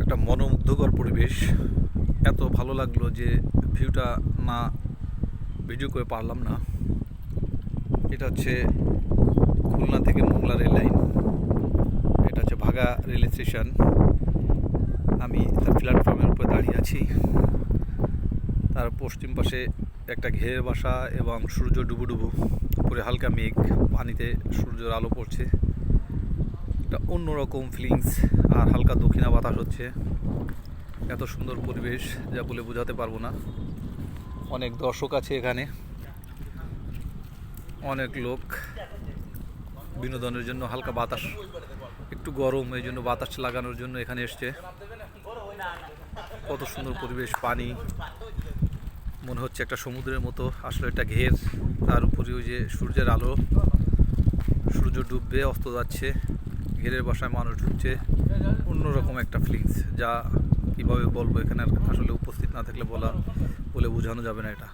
একটা মনোমুগ্ধকর পরিবেশ। এত ভালো লাগলো যে ভিউটা না ভিডিও করে পারলাম না। এটা হচ্ছে খুলনা থেকে মোংলা রেল লাইন। এটা হচ্ছে ভাগা রেল স্টেশন। আমি তার প্ল্যাটফর্মের উপরে দাঁড়িয়ে আছি। তার পশ্চিম পাশে একটা ঘের বাসা এবং সূর্য ডুবুডুবু, উপরে হালকা মেঘ, পানিতে সূর্যের আলো পড়ছে। একটা অন্যরকম ফিলিংস, আর হালকা দক্ষিণা বাতাস হচ্ছে। এত সুন্দর পরিবেশ যা বলে বোঝাতে পারবো না। অনেক দর্শক আছে এখানে, অনেক লোক বিনোদনের জন্য। হালকা বাতাস, একটু গরম, এই জন্য বাতাস লাগানোর জন্য এখানে এসছে। কত সুন্দর পরিবেশ, পানি মনে হচ্ছে একটা সমুদ্রের মতো। আসলে এটা ঘের, তার উপরে ওই যে সূর্যের আলো, সূর্য ডুববে অস্ত যাচ্ছে, ঘেরের বাসায় মানুষ ঢুকছে। অন্যরকম একটা ফিলিংস, যা কীভাবে বলবো, এখানে আসলে উপস্থিত না থাকলে বলে বোঝানো যাবে না এটা।